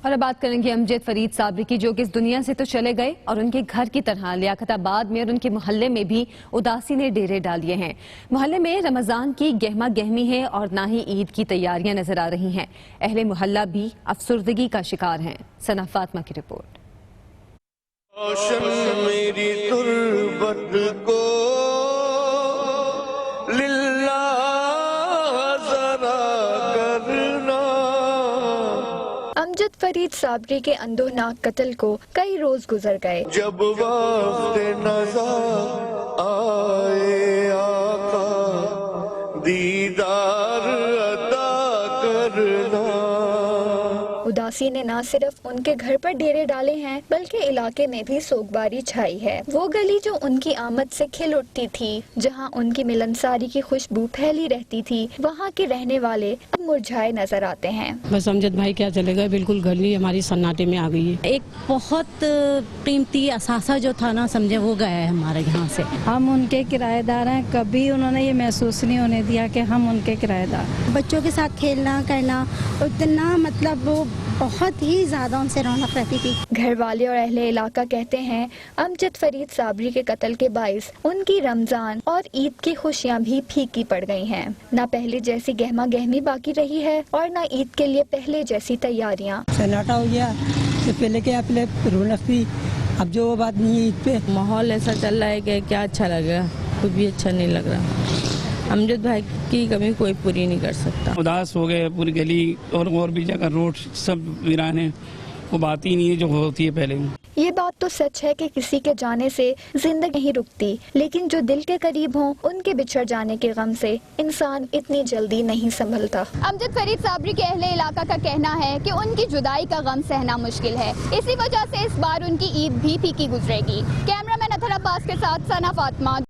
اور اب بات کریں گے امجد فرید صابری کی، جو کہ اس دنیا سے تو چلے گئے اور ان کے گھر کی طرح لیاقت آباد میں اور ان کے محلے میں بھی اداسی نے ڈیرے ڈال لیے ہیں۔ محلے میں رمضان کی گہما گہمی ہے اور نہ ہی عید کی تیاریاں نظر آ رہی ہیں۔ اہل محلہ بھی افسردگی کا شکار ہیں۔ ثنا فاطمہ کی رپورٹ۔ میری تربت کو للہ ذرا کرنا۔ امجد فرید صابری کے اندوہناک قتل کو کئی روز گزر گئے۔ جب وقت نظر آئے آقا دیدار عطا کرنا۔ اداسی نے نہ صرف ان کے گھر پر ڈیرے ڈالے ہیں بلکہ علاقے میں بھی سوگواری چھائی ہے۔ وہ گلی جو ان کی آمد سے کھل اٹھتی تھی، جہاں ان کی ملنساری کی خوشبو پھیلی رہتی تھی، وہاں کے رہنے والے اب مرجھائے نظر آتے ہیں۔ بس امجد بھائی کیا چلے گئے، بالکل گلی ہماری سناٹے میں آ گئی ہے۔ ایک بہت قیمتی اثاثہ جو تھا نا، سمجھے وہ گیا ہے ہمارے یہاں سے۔ ہم ان کے کرایہ دار ہیں، کبھی انہوں نے یہ محسوس نہیں ہونے دیا کہ ہم ان کے کرایہ دار۔ بچوں کے ساتھ کھیلنا کرنا اتنا، مطلب وہ بہت ہی زیادہ ان سے رونق رہتی تھی۔ گھر والے اور اہل علاقہ کہتے ہیں امجد فرید صابری کے قتل کے باعث ان کی رمضان اور عید کی خوشیاں بھی پھیکی پڑ گئی ہیں۔ نہ پہلے جیسی گہما گہمی باقی رہی ہے اور نہ عید کے لیے پہلے جیسی تیاریاں۔ سناٹا ہو گیا، پہلے کیا پہلے رونق تھی، اب جو وہ بات نہیں ہے عید پہ۔ ماحول ایسا چل رہا ہے کہ کیا اچھا لگ رہا، کچھ بھی اچھا نہیں لگ رہا۔ امجد بھائی کی کمی کوئی پوری نہیں کر سکتا۔ اداس ہو گئے پوری گلی اور بھی جگہ روڈ سب ویران ہیں، وہ بات ہی نہیں ہے جو ہوتی ہے پہلے۔ یہ بات تو سچ ہے کہ کسی کے جانے سے زندگی نہیں رکتی، لیکن جو دل کے قریب ہوں ان کے بچھڑ جانے کے غم سے انسان اتنی جلدی نہیں سنبھلتا۔ امجد فرید صابری کے اہل علاقہ کا کہنا ہے کہ ان کی جدائی کا غم سہنا مشکل ہے، اسی وجہ سے اس بار ان کی عید بھی پھیکی گزرے گی۔ کیمرہ مین اطہر عباس کے ساتھ ثنا فاطمہ۔